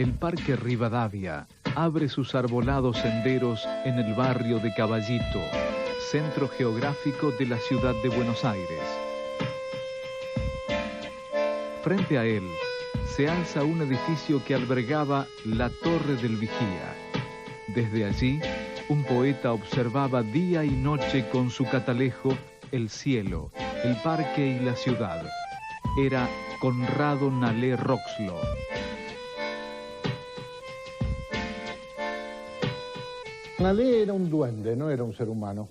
El Parque Rivadavia abre sus arbolados senderos en el barrio de Caballito, centro geográfico de la ciudad de Buenos Aires. Frente a él se alza un edificio que albergaba la Torre del Vigía. Desde allí, un poeta observaba día y noche con su catalejo el cielo, el parque y la ciudad. Era Conrado Nalé Roxlo. Nalé era un duende, no era un ser humano.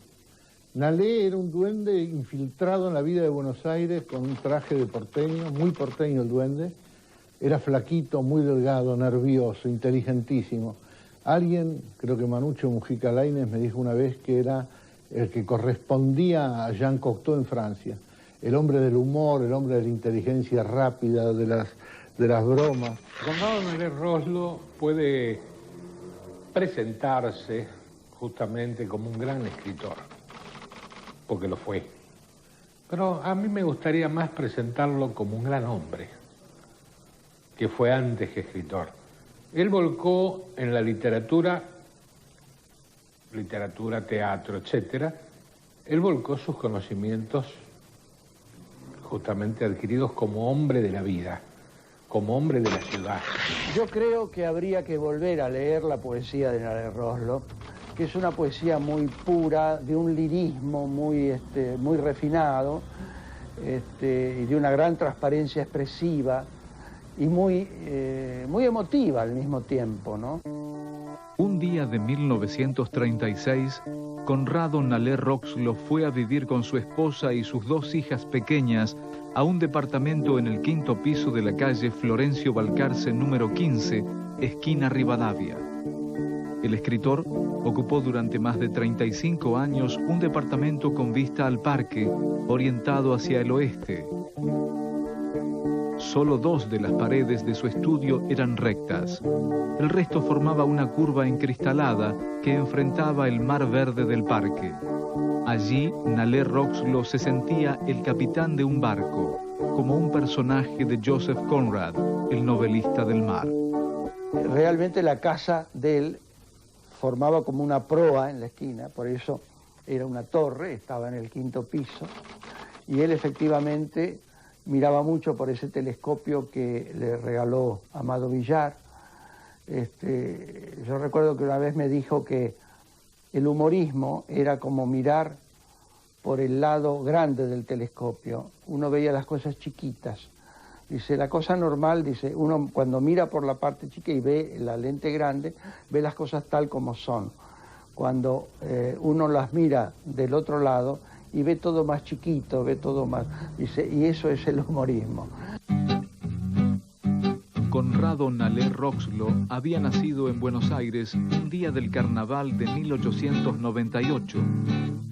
Nalé era un duende infiltrado en la vida de Buenos Aires con un traje de porteño, muy porteño el duende. Era flaquito, muy delgado, nervioso, inteligentísimo. Alguien, creo que Manucho Mujica Lainez, me dijo una vez que era el que correspondía a Jean Cocteau en Francia. El hombre del humor, el hombre de la inteligencia rápida, de las bromas. Conrado Nalé Roxlo puede presentarse justamente como un gran escritor, porque lo fue. Pero a mí me gustaría más presentarlo como un gran hombre, que fue antes que escritor. Él volcó en la literatura, teatro, etcétera, él volcó sus conocimientos justamente adquiridos como hombre de la vida, como hombre de la ciudad. Yo creo que habría que volver a leer la poesía de Nalé Roxlo, que es una poesía muy pura, de un lirismo muy refinado, y de una gran transparencia expresiva y muy emotiva al mismo tiempo, ¿no? Un día de 1936, Conrado Nalé Roxlo fue a vivir con su esposa y sus dos hijas pequeñas a un departamento en el 5º piso de la calle Florencio Balcarce número 15, esquina Rivadavia. El escritor ocupó durante más de 35 años un departamento con vista al parque, orientado hacia el oeste. Solo 2 de las paredes de su estudio eran rectas. El resto formaba una curva encristalada que enfrentaba el mar verde del parque. Allí, Nalé Roxlo se sentía el capitán de un barco, como un personaje de Joseph Conrad, el novelista del mar. Realmente la casa de él formaba como una proa en la esquina, por eso era una torre, estaba en el 5º piso, y él efectivamente miraba mucho por ese telescopio que le regaló Amado Villar. Yo recuerdo que una vez me dijo que el humorismo era como mirar por el lado grande del telescopio. Uno veía las cosas chiquitas. Dice, la cosa normal, dice, uno cuando mira por la parte chica y ve la lente grande, ve las cosas tal como son. Cuando uno las mira del otro lado y ve todo más chiquito, ve todo más... Dice, y eso es el humorismo. Conrado Nalé Roxlo había nacido en Buenos Aires un día del carnaval de 1898.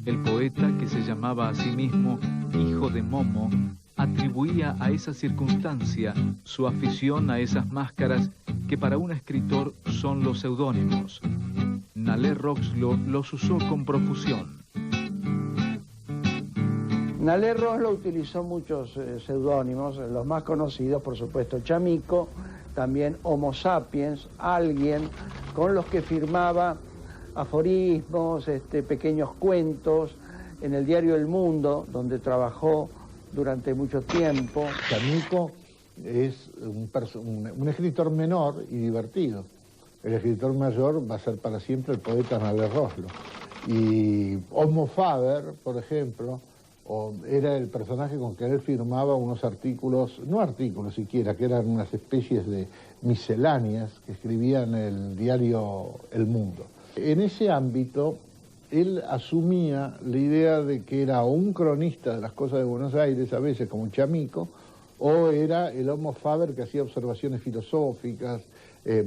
El poeta, que se llamaba a sí mismo Hijo de Momo, atribuía a esa circunstancia su afición a esas máscaras que para un escritor son los seudónimos. Nalé Roxlo los usó con profusión. Nalé Roxlo utilizó muchos seudónimos, los más conocidos, por supuesto, Chamico, también Homo Sapiens, Alguien, con los que firmaba aforismos, pequeños cuentos, en el diario El Mundo, donde trabajó durante mucho tiempo. Chamico es un escritor menor y divertido. El escritor mayor va a ser para siempre el poeta Nalé Roxlo. Y Homo Faber, por ejemplo, era el personaje con que él firmaba unos artículos, no artículos siquiera, que eran unas especies de misceláneas que escribía en el diario El Mundo. En ese ámbito, él asumía la idea de que era un cronista de las cosas de Buenos Aires, a veces como un Chamico, o era el Homo Faber que hacía observaciones filosóficas,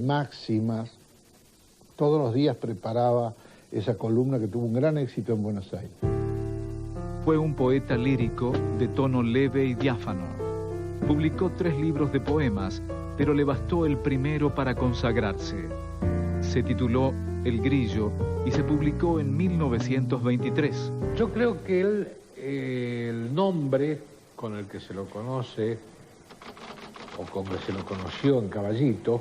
máximas. Todos los días preparaba esa columna que tuvo un gran éxito en Buenos Aires. Fue un poeta lírico de tono leve y diáfano. Publicó 3 libros de poemas, pero le bastó el primero para consagrarse. Se tituló El Grillo y se publicó en 1923. Yo creo que él, el nombre con el que se lo conoce, o con el que se lo conoció en Caballito,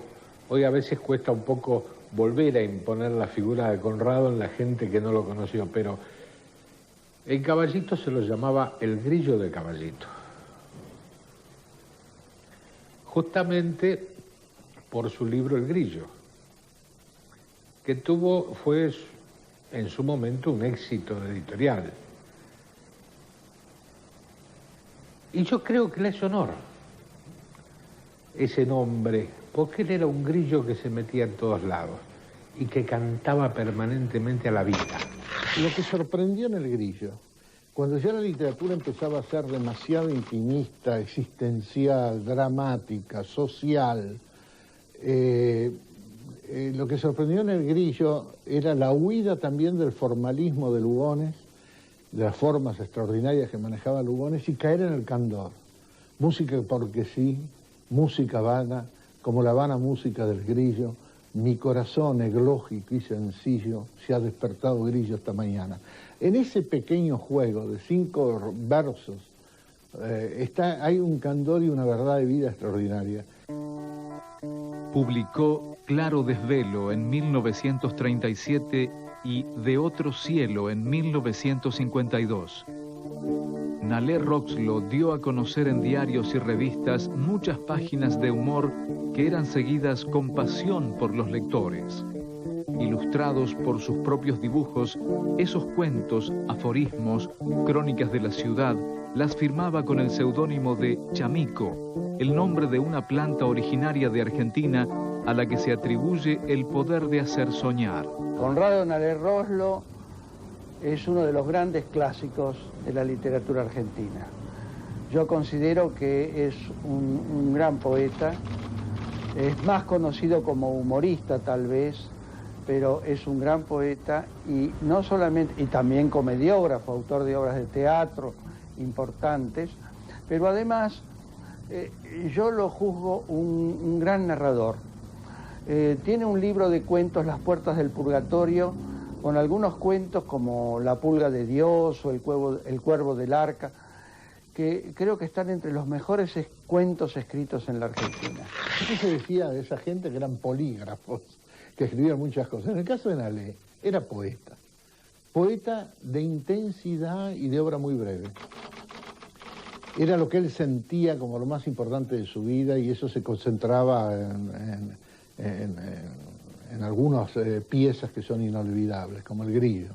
Hoy a veces cuesta un poco volver a imponer la figura de Conrado en la gente que no lo conoció, pero en Caballito se lo llamaba el Grillo de Caballito. Justamente por su libro El Grillo, que fue en su momento un éxito editorial. Y yo creo que le es honor ese nombre, porque él era un grillo que se metía en todos lados y que cantaba permanentemente a la vida. Lo que sorprendió en El Grillo, cuando ya la literatura empezaba a ser demasiado intimista, existencial, dramática, social, lo que sorprendió en El Grillo era la huida también del formalismo de Lugones, de las formas extraordinarias que manejaba Lugones, y caer en el candor. Música porque sí, música vana, como la vana música del Grillo. Mi corazón eglógico y sencillo se ha despertado grillo esta mañana. En ese pequeño juego de 5 versos hay un candor y una verdad de vida extraordinaria. Publicó Claro Desvelo en 1937 y De Otro Cielo en 1952. Nalé Roxlo dio a conocer en diarios y revistas muchas páginas de humor que eran seguidas con pasión por los lectores. Ilustrados por sus propios dibujos, esos cuentos, aforismos, crónicas de la ciudad, las firmaba con el seudónimo de Chamico, el nombre de una planta originaria de Argentina a la que se atribuye el poder de hacer soñar. Conrado Nalé Roxlo es uno de los grandes clásicos de la literatura argentina. Yo considero que es un gran poeta, es más conocido como humorista tal vez, pero es un gran poeta y no solamente, y también comediógrafo, autor de obras de teatro importantes, pero además yo lo juzgo un gran narrador. Tiene un libro de cuentos, Las Puertas del Purgatorio, con algunos cuentos como La Pulga de Dios o El Cuervo del Arca, que creo que están entre los mejores cuentos escritos en la Argentina. ¿Qué se decía de esa gente que eran polígrafos, que escribían muchas cosas? En el caso de Nalé, era poeta. Poeta de intensidad y de obra muy breve. Era lo que él sentía como lo más importante de su vida y eso se concentraba en algunas piezas que son inolvidables, como El Grillo.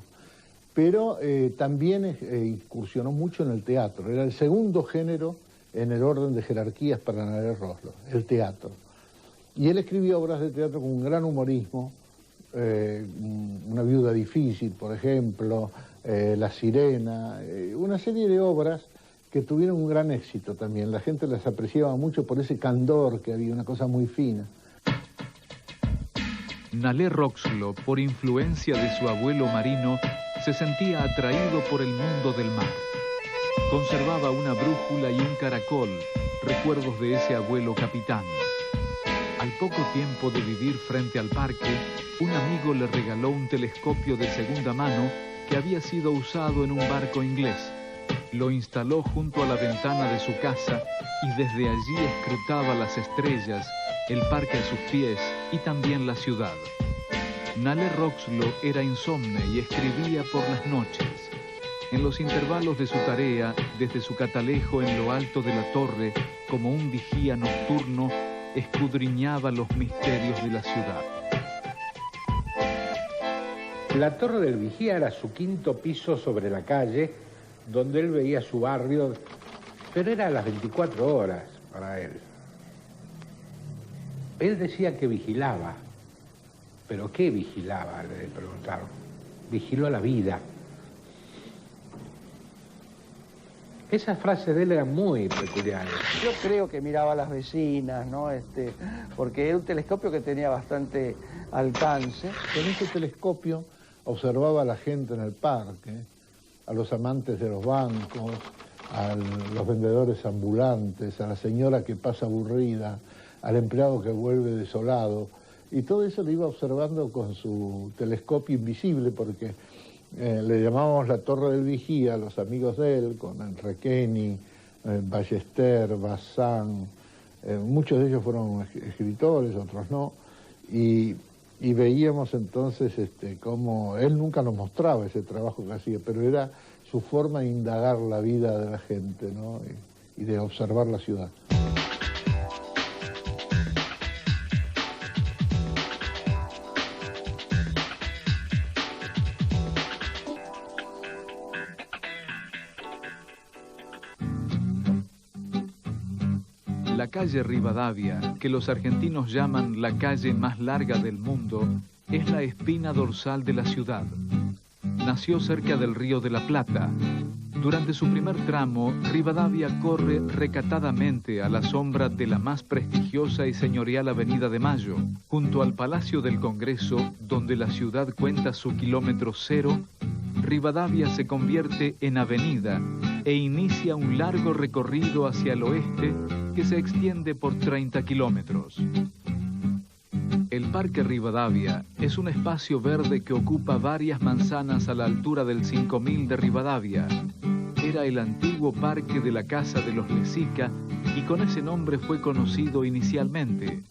Pero también incursionó mucho en el teatro. Era el segundo género en el orden de jerarquías para Nalé Roxlo, el teatro. Y él escribió obras de teatro con un gran humorismo, Una viuda difícil, por ejemplo, La Sirena, una serie de obras que tuvieron un gran éxito también. La gente las apreciaba mucho por ese candor que había, una cosa muy fina. Nalé Roxlo, por influencia de su abuelo marino, se sentía atraído por el mundo del mar. Conservaba una brújula y un caracol, recuerdos de ese abuelo capitán. Al poco tiempo de vivir frente al parque, un amigo le regaló un telescopio de segunda mano que había sido usado en un barco inglés. Lo instaló junto a la ventana de su casa y desde allí escrutaba las estrellas, el parque a sus pies y también la ciudad. Nalé Roxlo era insomne y escribía por las noches. En los intervalos de su tarea, desde su catalejo en lo alto de la torre, como un vigía nocturno, escudriñaba los misterios de la ciudad. La Torre del Vigía era su 5.º piso sobre la calle, donde él veía su barrio, pero era a las 24 horas para él. Él decía que vigilaba, pero ¿qué vigilaba? Le preguntaron. Vigiló la vida. Esas frases de él eran muy peculiares. Yo creo que miraba a las vecinas, ¿no? Porque era un telescopio que tenía bastante alcance. Con ese telescopio observaba a la gente en el parque, a los amantes de los bancos, a los vendedores ambulantes, a la señora que pasa aburrida, al empleado que vuelve desolado. Y todo eso lo iba observando con su telescopio invisible, porque le llamábamos la Torre del Vigía a los amigos de él, con Requeni, Ballester, Bazán. Muchos de ellos fueron escritores, otros no. Y veíamos entonces cómo él nunca nos mostraba ese trabajo que hacía, pero era su forma de indagar la vida de la gente, ¿no? Y de observar la ciudad. La calle Rivadavia, que los argentinos llaman la calle más larga del mundo, es la espina dorsal de la ciudad. Nació cerca del Río de la Plata. Durante su primer tramo, Rivadavia corre recatadamente a la sombra de la más prestigiosa y señorial Avenida de Mayo, junto al Palacio del Congreso, donde la ciudad cuenta su kilómetro cero. Rivadavia se convierte en avenida e inicia un largo recorrido hacia el oeste que se extiende por 30 kilómetros. El Parque Rivadavia es un espacio verde que ocupa varias manzanas a la altura del 5000 de Rivadavia. Era el antiguo parque de la Casa de los Lezica y con ese nombre fue conocido inicialmente.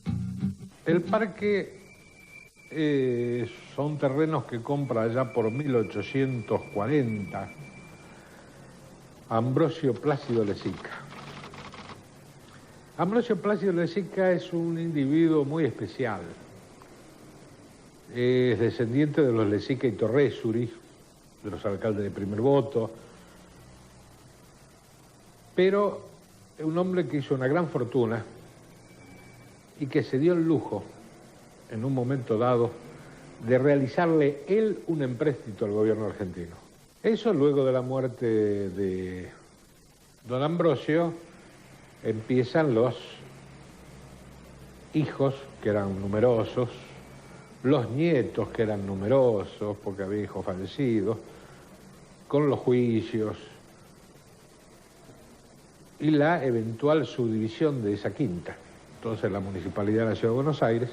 El parque son terrenos que compra allá por 1840 Ambrosio Plácido Lezica. Ambrosio Plácido Lezica es un individuo muy especial. Es descendiente de los Lezica y Torresuri, de los alcaldes de primer voto, pero es un hombre que hizo una gran fortuna y que se dio el lujo, en un momento dado, de realizarle él un empréstito al gobierno argentino. Eso luego de la muerte de don Ambrosio, empiezan los hijos, que eran numerosos, los nietos, que eran numerosos, porque había hijos fallecidos, con los juicios y la eventual subdivisión de esa quinta. Entonces la Municipalidad de la Ciudad de Buenos Aires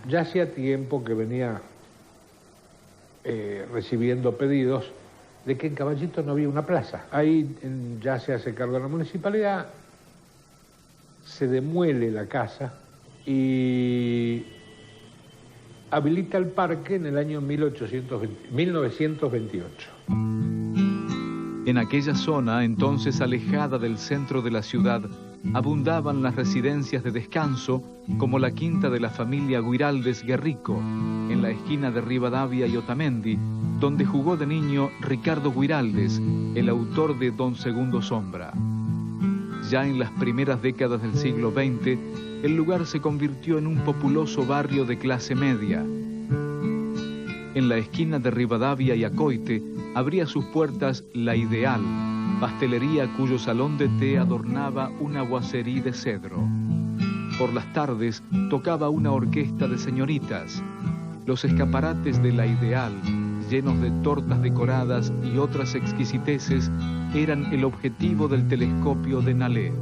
ya hacía tiempo que venía recibiendo pedidos de que en Caballito no había una plaza. Ahí ya se hace cargo de la municipalidad, se demuele la casa y habilita el parque en el año 1928. En aquella zona, entonces alejada del centro de la ciudad, abundaban las residencias de descanso, como la quinta de la familia Guiraldes Guerrico, en la esquina de Rivadavia y Otamendi, donde jugó de niño Ricardo Guiraldes, el autor de Don Segundo Sombra. Ya en las primeras décadas del siglo XX, el lugar se convirtió en un populoso barrio de clase media. En la esquina de Rivadavia y Acoite abría sus puertas La Ideal, pastelería cuyo salón de té adornaba una boiserie de cedro. Por las tardes tocaba una orquesta de señoritas. Los escaparates de La Ideal, llenos de tortas decoradas y otras exquisiteces, eran el objetivo del telescopio de Nalé.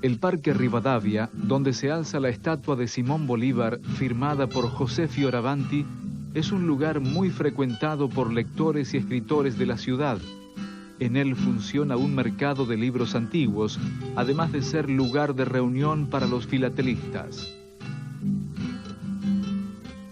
El Parque Rivadavia, donde se alza la estatua de Simón Bolívar firmada por José Fioravanti, es un lugar muy frecuentado por lectores y escritores de la ciudad. En él funciona un mercado de libros antiguos, además de ser lugar de reunión para los filatelistas.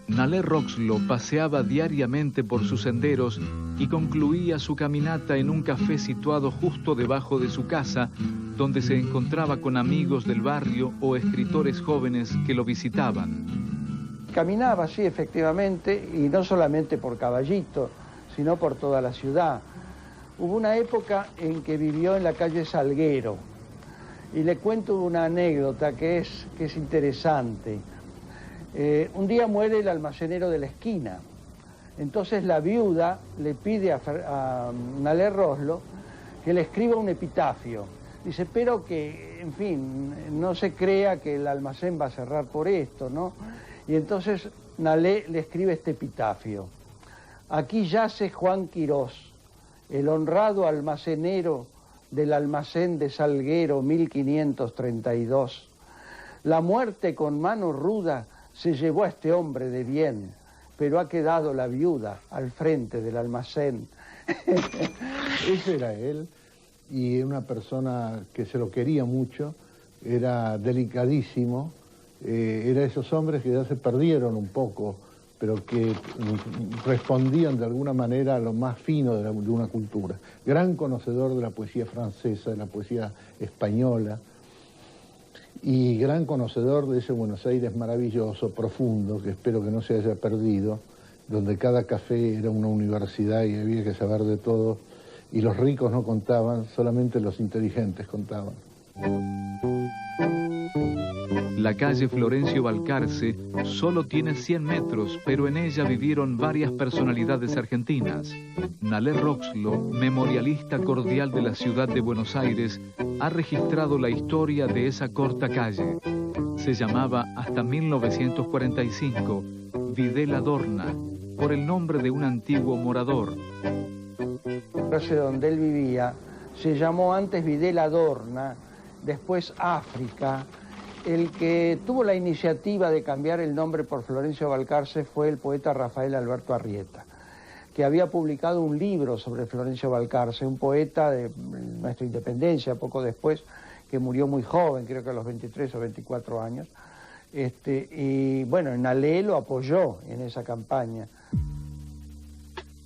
Nalé Roxlo paseaba diariamente por sus senderos y concluía su caminata en un café situado justo debajo de su casa, donde se encontraba con amigos del barrio o escritores jóvenes que lo visitaban. Caminaba, sí, efectivamente, y no solamente por Caballito, sino por toda la ciudad. Hubo una época en que vivió en la calle Salguero, y le cuento una anécdota que es interesante. Un día muere el almacenero de la esquina, entonces la viuda le pide a Nalé Roxlo que le escriba un epitafio. Dice, pero que, en fin, no se crea que el almacén va a cerrar por esto, ¿no? Y entonces Nalé le escribe este epitafio. Aquí yace Juan Quirós, el honrado almacenero del almacén de Salguero 1532. La muerte con mano ruda se llevó a este hombre de bien, pero ha quedado la viuda al frente del almacén. Ese era él, y una persona que se lo quería mucho, era delicadísimo, era esos hombres que ya se perdieron un poco, pero que respondían de alguna manera a lo más fino de una cultura. Gran conocedor de la poesía francesa, de la poesía española, y gran conocedor de ese Buenos Aires maravilloso, profundo, que espero que no se haya perdido, donde cada café era una universidad y había que saber de todo, y los ricos no contaban, solamente los inteligentes contaban. La calle Florencio Balcarce solo tiene 100 metros, pero en ella vivieron varias personalidades argentinas. Nalé Roxlo, memorialista cordial de la ciudad de Buenos Aires, ha registrado la historia de esa corta calle. Se llamaba hasta 1945 Videla Adorna, por el nombre de un antiguo morador. Donde él vivía se llamó antes Videla Adorna, después África. El que tuvo la iniciativa de cambiar el nombre por Florencio Balcarce fue el poeta Rafael Alberto Arrieta, que había publicado un libro sobre Florencio Balcarce, un poeta de nuestra independencia, poco después, que murió muy joven, creo que a los 23 o 24 años. Y bueno, Nalé lo apoyó en esa campaña.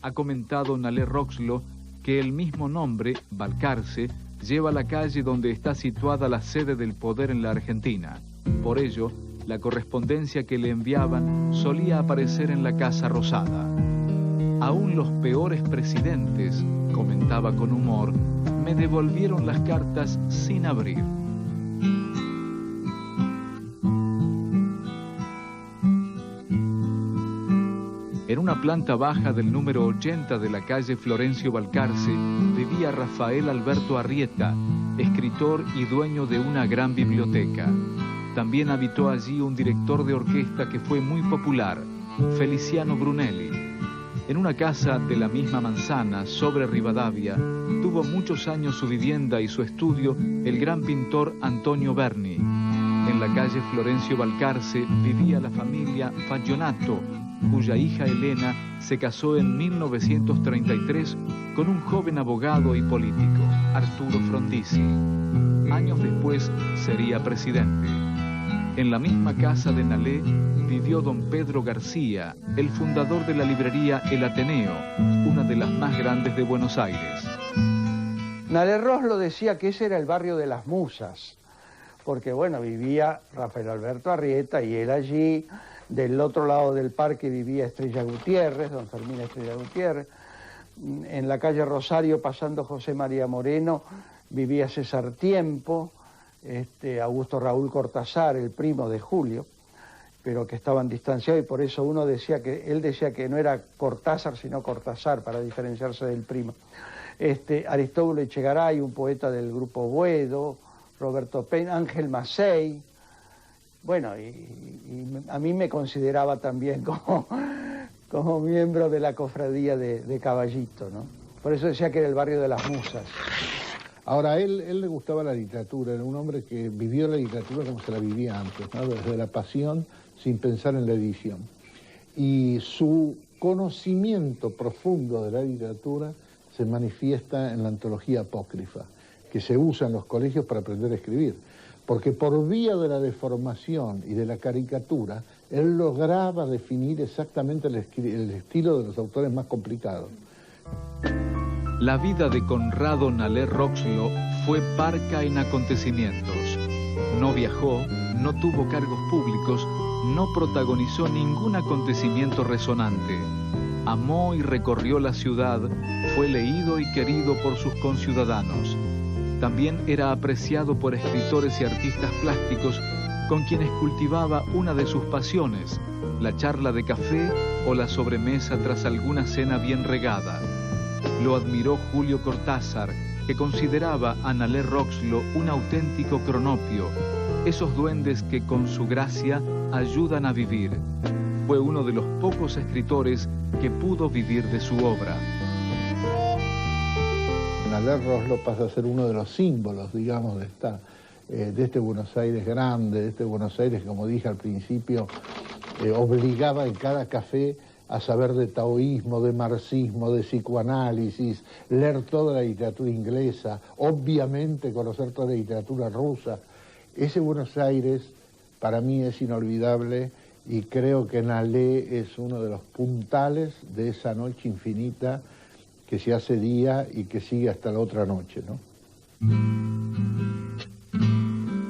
Ha comentado Nalé Roxlo que el mismo nombre, Balcarce, lleva la calle donde está situada la sede del poder en la Argentina. Por ello, la correspondencia que le enviaban solía aparecer en la Casa Rosada. Aún los peores presidentes, comentaba con humor, me devolvieron las cartas sin abrir. En una planta baja del número 80 de la calle Florencio Balcarce vivía Rafael Alberto Arrieta, escritor y dueño de una gran biblioteca. También habitó allí un director de orquesta que fue muy popular, Feliciano Brunelli. En una casa de la misma manzana, sobre Rivadavia, tuvo muchos años su vivienda y su estudio el gran pintor Antonio Berni. En la calle Florencio Balcarce vivía la familia Fagionato, cuya hija Elena se casó en 1933 con un joven abogado y político, Arturo Frondizi. Años después sería presidente. En la misma casa de Nalé vivió don Pedro García, el fundador de la librería El Ateneo, una de las más grandes de Buenos Aires. Nalé Roxlo decía que ese era el barrio de las musas, porque bueno, vivía Rafael Alberto Arrieta y él allí. Del otro lado del parque vivía Estrella Gutiérrez, don Fermín Estrella Gutiérrez. En la calle Rosario, pasando José María Moreno, vivía César Tiempo, Augusto Raúl Cortázar, el primo de Julio, pero que estaban distanciados y por eso él decía que no era Cortázar, sino Cortázar, para diferenciarse del primo. Aristóbulo Echegaray, un poeta del grupo Boedo, Roberto Peña, Ángel Macei. Bueno, y a mí me consideraba también como miembro de la cofradía de Caballito, ¿no? Por eso decía que era el barrio de las musas. Ahora, a él le gustaba la literatura, era un hombre que vivió la literatura como se la vivía antes, ¿no? Desde la pasión, sin pensar en la edición. Y su conocimiento profundo de la literatura se manifiesta en la antología apócrifa, que se usa en los colegios para aprender a escribir. Porque por vía de la deformación y de la caricatura, él lograba definir exactamente el estilo de los autores más complicados. La vida de Conrado Nalé Roxlo fue parca en acontecimientos. No viajó, no tuvo cargos públicos, no protagonizó ningún acontecimiento resonante. Amó y recorrió la ciudad, fue leído y querido por sus conciudadanos. También era apreciado por escritores y artistas plásticos con quienes cultivaba una de sus pasiones, la charla de café o la sobremesa tras alguna cena bien regada. Lo admiró Julio Cortázar, que consideraba a Nalé Roxlo un auténtico cronopio, esos duendes que con su gracia ayudan a vivir. Fue uno de los pocos escritores que pudo vivir de su obra. Nalé Roxlo pasa a ser uno de los símbolos, digamos, de este Buenos Aires grande, de este Buenos Aires, como dije al principio, obligaba en cada café a saber de taoísmo, de marxismo, de psicoanálisis, leer toda la literatura inglesa, obviamente conocer toda la literatura rusa. Ese Buenos Aires para mí es inolvidable y creo que Nalé es uno de los puntales de esa noche infinita que se hace día y que sigue hasta la otra noche, ¿no?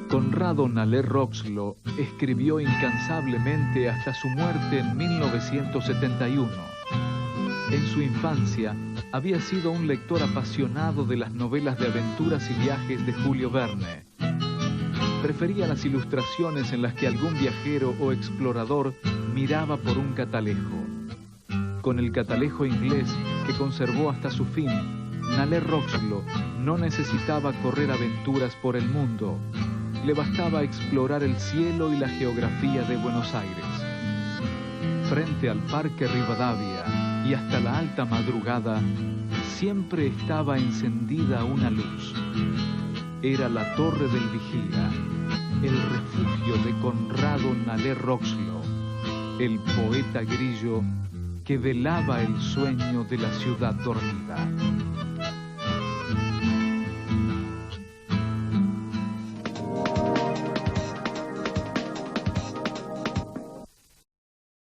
Conrado Nalé Roxlo escribió incansablemente hasta su muerte en 1971. En su infancia había sido un lector apasionado de las novelas de aventuras y viajes de Julio Verne. Prefería las ilustraciones en las que algún viajero o explorador miraba por un catalejo. Con el catalejo inglés que conservó hasta su fin, Nalé Roxlo no necesitaba correr aventuras por el mundo. Le bastaba explorar el cielo y la geografía de Buenos Aires. Frente al Parque Rivadavia y hasta la alta madrugada, siempre estaba encendida una luz. Era la Torre del Vigía, el refugio de Conrado Nalé Roxlo, el poeta grillo que velaba el sueño de la ciudad dormida.